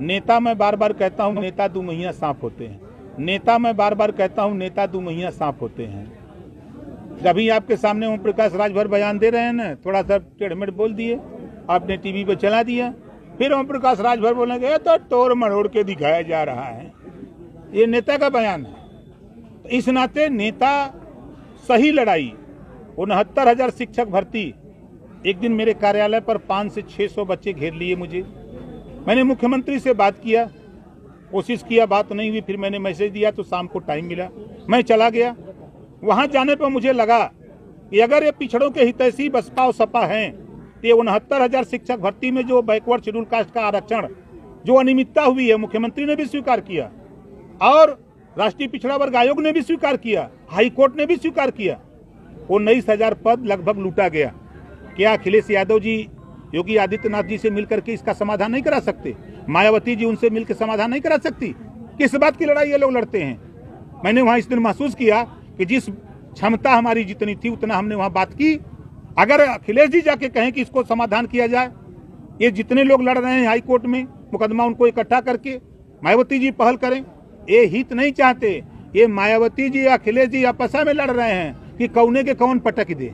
नेता मैं बार बार कहता हूँ नेता दुमहिया सांप होते हैं। नेता मैं बार बार कहता हूँ नेता दुमहिया सांप होते हैं। जब आपके सामने ओम प्रकाश राजभर बयान दे रहे हैं ना, थोड़ा सा टेढ़मेढ़ बोल दिए, आपने टीवी पे चला दिया, फिर ओम प्रकाश राजभर बोलेंगे तो तोड़ मरोड़ के दिखाया जा रहा है। ये नेता का बयान है। इस नाते नेता सही लड़ाई 69,000 शिक्षक भर्ती। एक दिन मेरे कार्यालय पर 500 से 600 बच्चे घेर लिए मुझे। मैंने मुख्यमंत्री से बात किया, कोशिश किया, बात नहीं हुई। फिर मैंने मैसेज दिया तो शाम को टाइम मिला, मैं चला गया। वहां जाने पर मुझे लगा कि अगर ये पिछड़ों के हितैषी बसपा और सपा हैं तो 69,000 शिक्षक भर्ती में जो बैकवर्ड शेड्यूल कास्ट का आरक्षण जो अनियमितता हुई है, मुख्यमंत्री ने भी स्वीकार किया और राष्ट्रीय पिछड़ा वर्ग आयोग ने भी स्वीकार किया, हाई कोर्ट ने भी स्वीकार किया। 19,000 पद लगभग लूटा गया। क्या अखिलेश यादव जी योगी आदित्यनाथ जी से मिलकर के इसका समाधान नहीं करा सकते? मायावती जी उनसे मिलकर समाधान नहीं करा सकती? किस बात की लड़ाई ये लोग लड़ते हैं? मैंने वहां इस दिन महसूस किया कि जिस क्षमता हमारी जितनी थी उतना हमने वहां बात की। अगर अखिलेश जी जाके कहें कि इसको समाधान किया जाए, ये जितने लोग लड़ रहे हैं हाई कोर्ट में मुकदमा, उनको इकट्ठा करके मायावती जी पहल करें। ये हित नहीं चाहते, ये मायावती जी अखिलेश जी आपस में लड़ रहे हैं कि कौने के कौन पटक दे।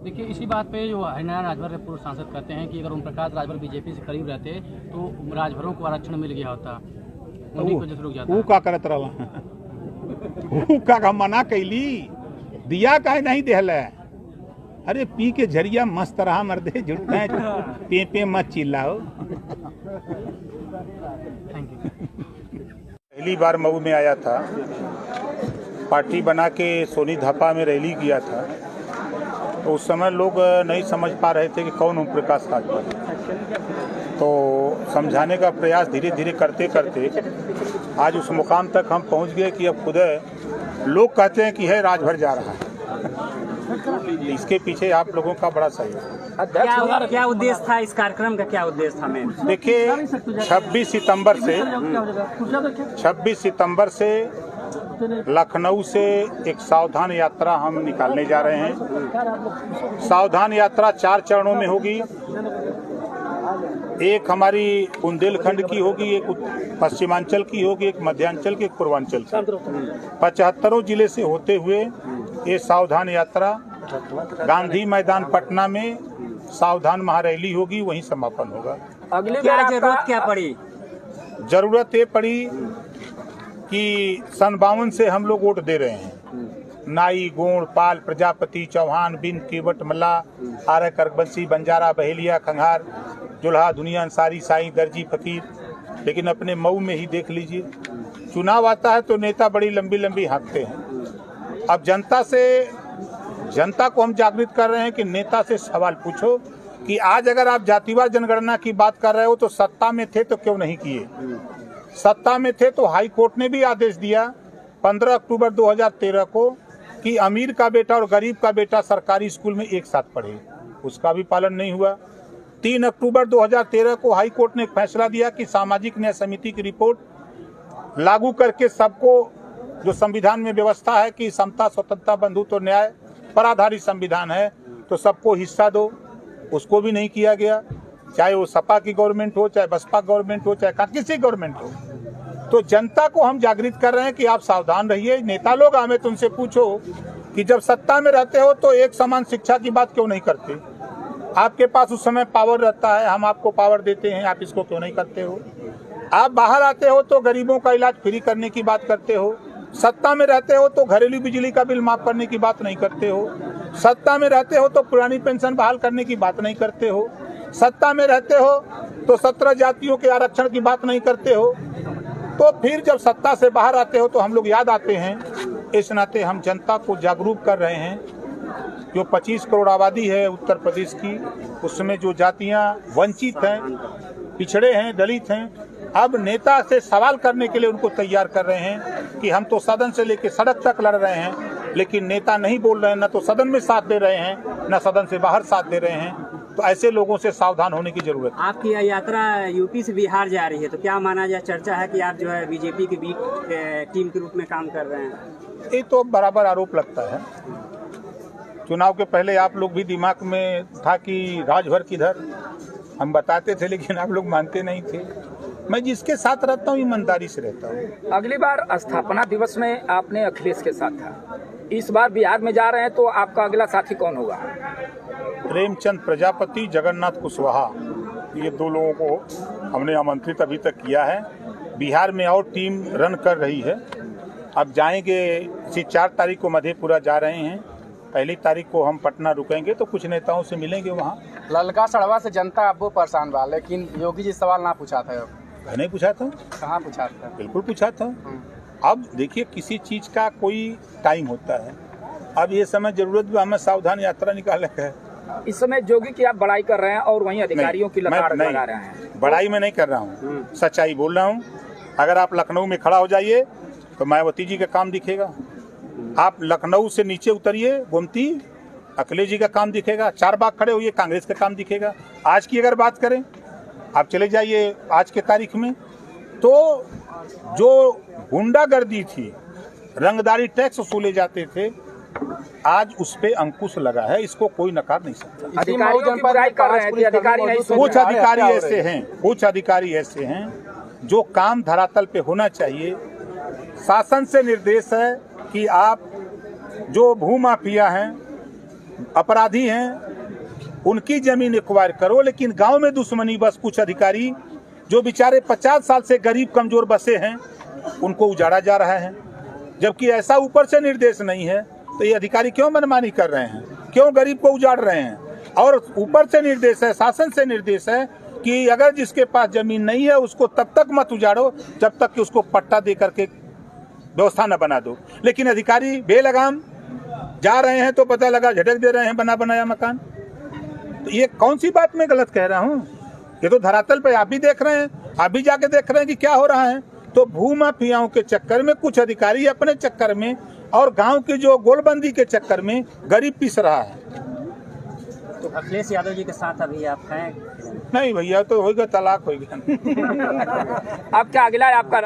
देखिए, इसी बात पे जो हरिनारायण राजभर पूर्व सांसद कहते हैं कि अगर ओम प्रकाश राजभर बीजेपी से करीब रहते तो राजभरों को आरक्षण मिल गया होता, उन्हीं को जैसे रुक जाता। वो का करत रहा, वो का मना कैली, दिया काहे नहीं देहला। अरे पी के झरिया मस्त रहा मर्दे, जुटना पे पे मत चिल्लाओ। पहली बार मऊ में आया था, पार्टी बना के सोनी धापा में रैली किया था, तो उस समय लोग नहीं समझ पा रहे थे कि कौन ओम प्रकाश राजभर। तो समझाने का प्रयास धीरे धीरे करते करते आज उस मुकाम तक हम पहुंच गए कि अब खुद लोग कहते हैं कि है राजभर जा रहा है। इसके पीछे आप लोगों का बड़ा सहयोग। क्या उद्देश्य था इस कार्यक्रम का? क्या उद्देश्य था? मैं देखिए, 26 सितंबर से लखनऊ से एक सावधान यात्रा हम निकालने जा रहे हैं। सावधान यात्रा 4 चरणों में होगी। एक हमारी बुंदेलखंड की होगी, एक पश्चिमांचल की होगी, एक मध्यांचल की, एक पूर्वांचल की। 75 जिले से होते हुए ये सावधान यात्रा गांधी मैदान पटना में सावधान महारैली होगी, वहीं समापन होगा। अगले क्या जरूरत क्या पड़ी? जरूरत ये पड़ी कि सन 52 से हम लोग वोट दे रहे हैं। नाई, गोंड, पाल, प्रजापति, चौहान, बिंद, केवट, मल्ला, आर्य, करबंसी, बंजारा, बहेलिया, खंघार, जुल्हा, दुनिया, अंसारी, साई, दर्जी, फकीर। लेकिन अपने मऊ में ही देख लीजिए, चुनाव आता है तो नेता बड़ी लंबी लंबी हाँकते हैं। अब जनता को हम जागृत कर रहे हैं कि नेता से सवाल पूछो कि आज अगर आप जातिवार जनगणना की बात कर रहे हो तो सत्ता में थे तो क्यों नहीं किए? सत्ता में थे तो हाई कोर्ट ने भी आदेश दिया 15 अक्टूबर 2013 को कि अमीर का बेटा और गरीब का बेटा सरकारी स्कूल में एक साथ पढ़े, उसका भी पालन नहीं हुआ। 3 अक्टूबर 2013 को हाई कोर्ट ने एक फैसला दिया कि सामाजिक न्याय समिति की रिपोर्ट लागू करके सबको, जो संविधान में व्यवस्था है कि समता, स्वतंत्रता, बंधुत्व और न्याय पर आधारित संविधान है, तो सबको हिस्सा दो, उसको भी नहीं किया गया। चाहे वो सपा की गवर्नमेंट हो, चाहे बसपा गवर्नमेंट हो, चाहे किसी गवर्नमेंट हो। तो जनता को हम जागृत कर रहे हैं कि आप सावधान रहिए। नेता लोग हमें तुमसे पूछो कि जब सत्ता में रहते हो तो एक समान शिक्षा की बात क्यों नहीं करते? आपके पास उस समय पावर रहता है, हम आपको पावर देते हैं, आप इसको क्यों नहीं करते हो? आप बाहर आते हो तो गरीबों का इलाज फ्री करने की बात करते हो, सत्ता में रहते हो तो घरेलू बिजली का बिल माफ करने की बात नहीं करते हो, सत्ता में रहते हो तो पुरानी पेंशन बहाल करने की बात नहीं करते हो, सत्ता में रहते हो तो 17 जातियों के आरक्षण की बात नहीं करते हो। तो फिर जब सत्ता से बाहर आते हो तो हम लोग याद आते हैं। इस नाते हम जनता को जागरूक कर रहे हैं। जो 25 करोड़ आबादी है उत्तर प्रदेश की, उसमें जो जातियां वंचित हैं, पिछड़े हैं, दलित हैं, अब नेता से सवाल करने के लिए उनको तैयार कर रहे हैं कि हम तो सदन से लेकर सड़क तक लड़ रहे हैं, लेकिन नेता नहीं बोल रहे हैं, न तो सदन में साथ दे रहे हैं, न सदन से बाहर साथ दे रहे हैं। तो ऐसे लोगों से सावधान होने की जरूरत है। आपकी यात्रा यूपी से बिहार जा रही है, तो क्या माना जाए, चर्चा है कि आप जो है बीजेपी की बी टीम के रूप में काम कर रहे हैं? ये तो बराबर आरोप लगता है। चुनाव के पहले आप लोग भी दिमाग में था कि राजभर किधर, हम बताते थे लेकिन आप लोग मानते नहीं थे। मैं जिसके साथ रहता हूँ ईमानदारी से रहता हूँ। अगली बार स्थापना दिवस में आपने अखिलेश के साथ था, इस बार बिहार में जा रहे हैं तो आपका अगला साथी कौन होगा? प्रेमचंद प्रजापति, जगन्नाथ कुशवाहा, ये 2 लोगों को हमने आमंत्रित अभी तक किया है। बिहार में और टीम रन कर रही है। अब जाएंगे, इसी 4 तारीख को मधेपुरा जा रहे हैं, 1 तारीख को हम पटना रुकेंगे तो कुछ नेताओं से मिलेंगे वहाँ। ललका सड़वा से जनता अब परेशान बा, लेकिन योगी जी सवाल ना पूछा था। नहीं पूछा था? कहाँ पूछा था? बिल्कुल पूछा था। अब देखिए, किसी चीज का कोई टाइम होता है। अब ये समय जरूरत भी हमें सावधान यात्रा निकालने का है। इस समय जोगी की आप बड़ाई कर रहे हैं और वहीं अधिकारियों की लताड़ लगा रहे हैं। बड़ाई में नहीं कर रहा हूँ, सच्चाई बोल रहा हूँ। अगर आप लखनऊ में खड़ा हो जाइए तो मायावती जी का काम दिखेगा। आप लखनऊ से नीचे उतरिए, गोमती, अखिलेश जी का काम दिखेगा। 4 बाग खड़े हुए, कांग्रेस का काम दिखेगा। आज की अगर बात करें, आप चले जाइए आज के तारीख में, तो जो गुंडागर्दी थी, रंगदारी टैक्स वसूले जाते थे, आज उस पे अंकुश लगा है। इसको कोई नकार नहीं सकता। अधिकारियों की बुराई कर रहे हैं कि अधिकारी नहीं सुन कुछ रहे। अधिकारी ऐसे हैं जो काम धरातल पे होना चाहिए। शासन से निर्देश है कि आप जो भूमाफिया हैं, अपराधी हैं, उनकी जमीन एक्वायर करो, लेकिन गांव में दुश्मनी बस कुछ अधिकारी जो बेचारे 50 साल से गरीब कमजोर बसे हैं, उनको उजाड़ा जा रहा है। जबकि ऐसा ऊपर से निर्देश नहीं है, तो ये अधिकारी क्यों मनमानी कर रहे हैं, क्यों गरीब को उजाड़ रहे हैं? और ऊपर से निर्देश है, शासन से निर्देश है कि अगर जिसके पास जमीन नहीं है उसको तब तक मत उजाड़ो जब तक कि उसको पट्टा दे करके व्यवस्था न बना दो। लेकिन अधिकारी बेलगाम जा रहे हैं तो पता लगा झटक दे रहे हैं बना बनाया मकान। तो ये कौन सी बात मैं गलत कह रहा हूँ? ये तो धरातल पे आप भी देख रहे हैं, आप भी जाके देख रहे हैं कि क्या हो रहा है। तो भूमाफियाओं के चक्कर में कुछ अधिकारी अपने चक्कर में और गांव की जो गोलबंदी के चक्कर में गरीब पीस रहा है। तो अखिलेश यादव जी के साथ अभी आप हैं? नहीं भैया, तो होगा तलाक हो गया। अब क्या अगला है आपका?